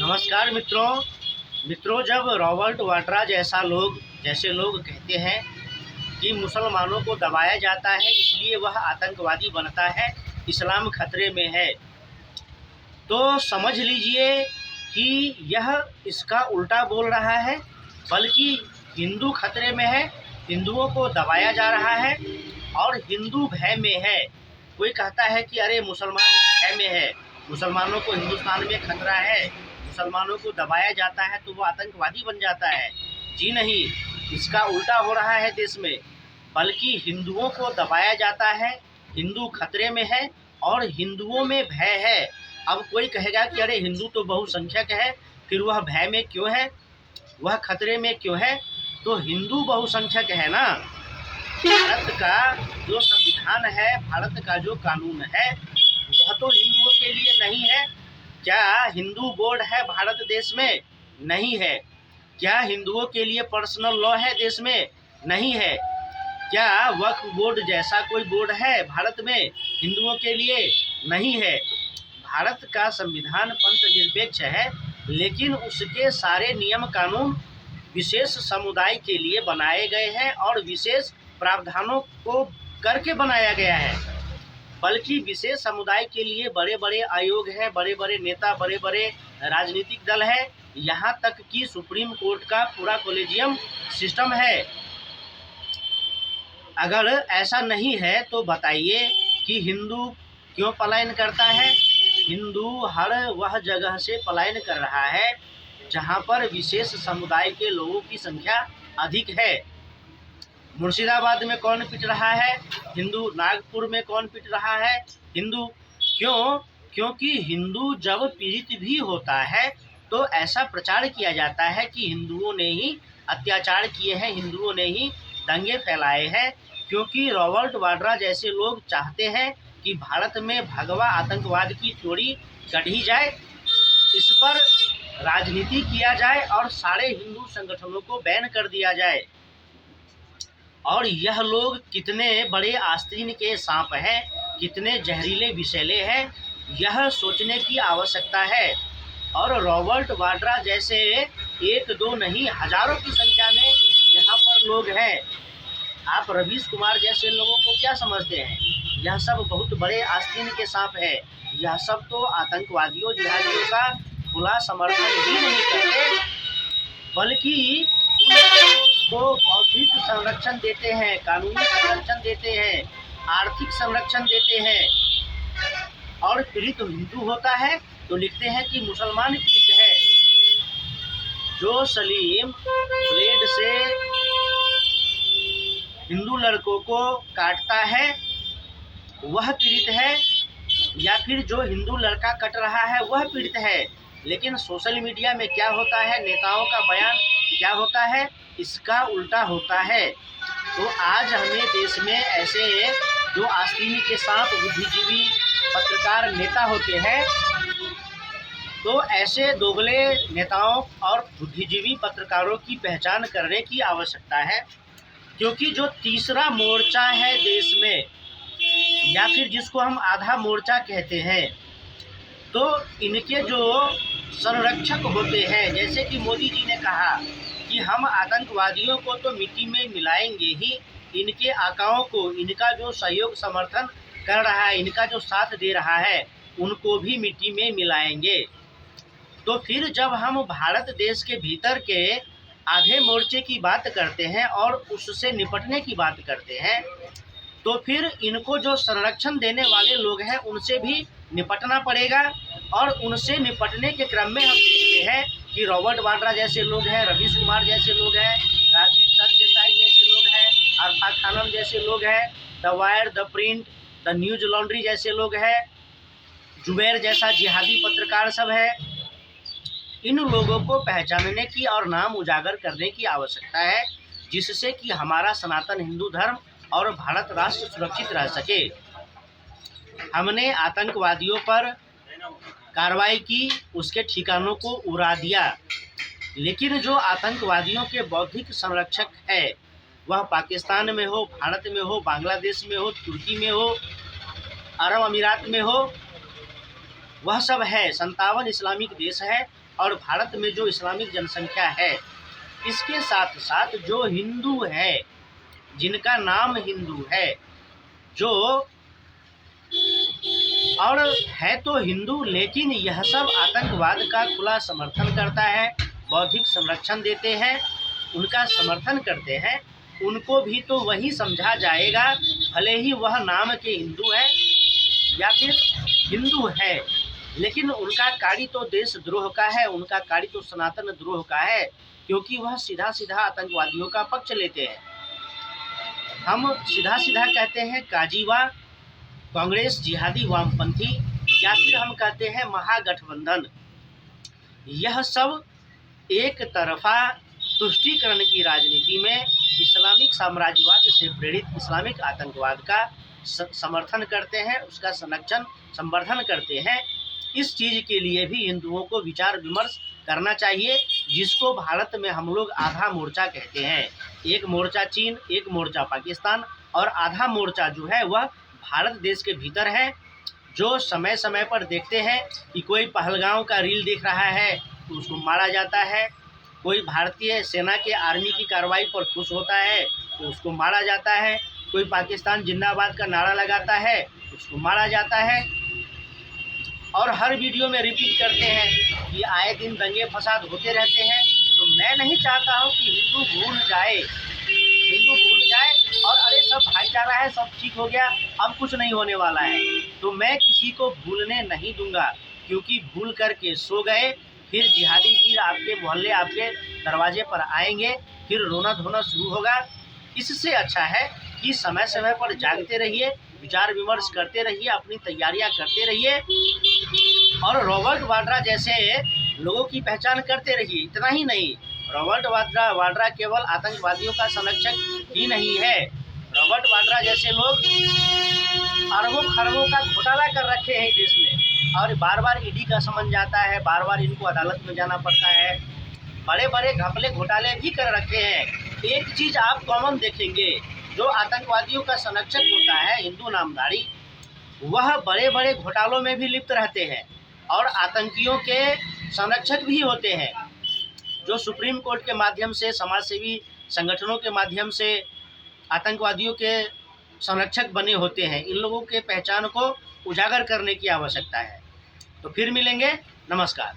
नमस्कार मित्रों, जब रॉबर्ट वाड्रा जैसे लोग कहते हैं कि मुसलमानों को दबाया जाता है इसलिए वह आतंकवादी बनता है, इस्लाम खतरे में है, तो समझ लीजिए कि यह इसका उल्टा बोल रहा है। बल्कि हिंदू खतरे में है, हिंदुओं को दबाया जा रहा है और हिंदू भय में है। कोई कहता है कि अरे मुसलमान भय में है, मुसलमानों को हिंदुस्तान में खतरा है, मुसलमानों को दबाया जाता है तो वो आतंकवादी बन जाता है। जी नहीं, इसका उल्टा हो रहा है देश में। बल्कि हिंदुओं को दबाया जाता है, हिंदू खतरे में है और हिंदुओं में भय है। अब कोई कहेगा कि अरे हिंदू तो बहुसंख्यक है, फिर वह भय में क्यों है, वह खतरे में क्यों है? तो हिंदू बहुसंख्यक है ना। भारत का जो संविधान है, भारत का जो कानून है, वह तो हिंदुओं के लिए नहीं है। क्या हिंदू बोर्ड है भारत देश में? नहीं है। क्या हिंदुओं के लिए पर्सनल लॉ है देश में? नहीं है। क्या वक्फ बोर्ड जैसा कोई बोर्ड है भारत में हिंदुओं के लिए? नहीं है। भारत का संविधान पंथ निरपेक्ष है, लेकिन उसके सारे नियम कानून विशेष समुदाय के लिए बनाए गए हैं और विशेष प्रावधानों को करके बनाया गया है। बल्कि विशेष समुदाय के लिए बड़े बड़े आयोग हैं, बड़े बड़े नेता, बड़े बड़े राजनीतिक दल है, यहाँ तक कि सुप्रीम कोर्ट का पूरा कॉलेजियम सिस्टम है। अगर ऐसा नहीं है तो बताइए कि हिंदू क्यों पलायन करता है? हिंदू हर वह जगह से पलायन कर रहा है जहाँ पर विशेष समुदाय के लोगों की संख्या अधिक है। मुर्शिदाबाद में कौन पिट रहा है हिंदू? नागपुर में कौन पिट रहा है हिंदू? क्यों? क्योंकि हिंदू जब पीड़ित भी होता है तो ऐसा प्रचार किया जाता है कि हिंदुओं ने ही अत्याचार किए हैं, हिंदुओं ने ही दंगे फैलाए हैं। क्योंकि रॉबर्ट वाड्रा जैसे लोग चाहते हैं कि भारत में भगवा आतंकवाद की थ्योरी गढ़ी जाए, इस पर राजनीति किया जाए और सारे हिंदू संगठनों को बैन कर दिया जाए। और यह लोग कितने बड़े आस्तीन के सांप हैं, कितने जहरीले विषैले हैं, यह सोचने की आवश्यकता है। और रॉबर्ट वाड्रा जैसे एक दो नहीं, हजारों की संख्या में यहाँ पर लोग हैं। आप रवीश कुमार जैसे लोगों को क्या समझते हैं? यह सब बहुत बड़े आस्तीन के सांप है। यह सब तो आतंकवादियों, जिहादियों का खुला समर्थन ही नहीं करते, बल्कि उनको बौद्धिक संरक्षण देते हैं, कानूनी संरक्षण देते हैं, आर्थिक संरक्षण देते हैं। और पीड़ित हिंदू होता है तो लिखते हैं कि मुसलमान पीड़ित है। जो सलीम ब्लेड से हिंदू लड़कों को काटता है वह पीड़ित है, या फिर जो हिंदू लड़का कट रहा है वह पीड़ित है। लेकिन सोशल मीडिया में क्या होता है, नेताओं का बयान क्या होता है, इसका उल्टा होता है। तो आज हमें देश में ऐसे जो आस्तीन के सांप, बुद्धिजीवी, पत्रकार, नेता होते हैं, तो ऐसे दोगले नेताओं और बुद्धिजीवी पत्रकारों की पहचान करने की आवश्यकता है। क्योंकि जो तीसरा मोर्चा है देश में, या फिर जिसको हम आधा मोर्चा कहते हैं, तो इनके जो संरक्षक होते हैं, जैसे कि मोदी जी ने कहा कि हम आतंकवादियों को तो मिट्टी में मिलाएंगे ही, इनके आकाओं को, इनका जो सहयोग समर्थन कर रहा है, इनका जो साथ दे रहा है, उनको भी मिट्टी में मिलाएंगे। तो फिर जब हम भारत देश के भीतर के आधे मोर्चे की बात करते हैं और उससे निपटने की बात करते हैं, तो फिर इनको जो संरक्षण देने वाले लोग हैं उनसे भी निपटना पड़ेगा। और उनसे निपटने के क्रम में हम देखते हैं कि रॉबर्ट वाड्रा जैसे लोग हैं, रवीश कुमार जैसे लोग हैं, राजदीप सरदेसाई जैसे लोग हैं, अरफा खानम जैसे लोग हैं, the wire, the print, the news laundry जैसे लोग हैं, जुबैर जैसा जिहादी पत्रकार सब है। इन लोगों को पहचानने की और नाम उजागर करने की आवश्यकता है, जिससे कि हमारा सनातन हिंदू धर्म और भारत राष्ट्र सुरक्षित रह सके। हमने आतंकवादियों पर कार्रवाई की, उसके ठिकानों को उड़ा दिया, लेकिन जो आतंकवादियों के बौद्धिक संरक्षक है, वह पाकिस्तान में हो, भारत में हो, बांग्लादेश में हो, तुर्की में हो, अरब अमीरात में हो, वह सब है। 57 इस्लामिक देश है और भारत में जो इस्लामिक जनसंख्या है, इसके साथ साथ जो हिंदू है, जिनका नाम हिंदू है, जो और है तो हिंदू, लेकिन यह सब आतंकवाद का खुला समर्थन करता है, बौद्धिक संरक्षण देते हैं, उनका समर्थन करते हैं, उनको भी तो वही समझा जाएगा, भले ही वह नाम के हिंदू है या फिर हिंदू है, लेकिन उनका कार्य तो देशद्रोह का है, उनका कार्य तो सनातन द्रोह का है, क्योंकि वह सीधा सीधा आतंकवादियों का पक्ष लेते हैं। हम सीधा सीधा कहते हैं काजीवा, कांग्रेस, जिहादी वामपंथी, या फिर हम कहते हैं महागठबंधन। यह सब एक तरफा तुष्टीकरण की राजनीति में इस्लामिक साम्राज्यवाद से प्रेरित इस्लामिक आतंकवाद का समर्थन करते हैं, उसका संरक्षण संवर्धन करते हैं। इस चीज़ के लिए भी हिंदुओं को विचार विमर्श करना चाहिए, जिसको भारत में हम लोग आधा मोर्चा कहते हैं। एक मोर्चा चीन, एक मोर्चा पाकिस्तान, और आधा मोर्चा जो है वह भारत देश के भीतर है, जो समय समय पर देखते हैं कि कोई पहलगांव का रील देख रहा है तो उसको मारा जाता है, कोई भारतीय सेना के आर्मी की कार्रवाई पर खुश होता है तो उसको मारा जाता है, कोई पाकिस्तान जिंदाबाद का नारा लगाता है तो उसको मारा जाता है, और हर वीडियो में रिपीट करते हैं कि आए दिन दंगे फसाद होते रहते हैं। तो मैं नहीं चाहता हूं कि हिंदू भूल जाए और अरे सब भाईचारा है, सब ठीक हो गया, अब कुछ नहीं होने वाला है। तो मैं किसी को भूलने नहीं दूंगा, क्योंकि भूल करके सो गए, फिर जिहादी वीर आपके मोहल्ले, आपके दरवाजे पर आएंगे, फिर रोना धोना शुरू होगा। इससे अच्छा है कि समय समय पर जागते रहिए, विचार विमर्श करते रहिए, अपनी तैयारियां करते रहिए, और रॉबर्ट वाड्रा जैसे लोगों की पहचान करते रहिए। इतना ही नहीं, रॉबर्ट वाड्रा केवल आतंकवादियों का संरक्षक ही नहीं है। रॉबर्ट वाड्रा जैसे लोग अरबों खरबों का घोटाला कर रखे हैं देश में, और बार बार ईडी का समन जाता है, बार बार इनको अदालत में जाना पड़ता है, बड़े बड़े घपले घोटाले भी कर रखे हैं। एक चीज़ आप कॉमन देखेंगे, जो आतंकवादियों का संरक्षक होता है हिंदू नामधारी, वह बड़े बड़े घोटालों में भी लिप्त रहते हैं, और आतंकियों के संरक्षक भी होते हैं, जो सुप्रीम कोर्ट के माध्यम से, समाजसेवी संगठनों के माध्यम से आतंकवादियों के संरक्षक बने होते हैं। इन लोगों के पहचान को उजागर करने की आवश्यकता है। तो फिर मिलेंगे, नमस्कार।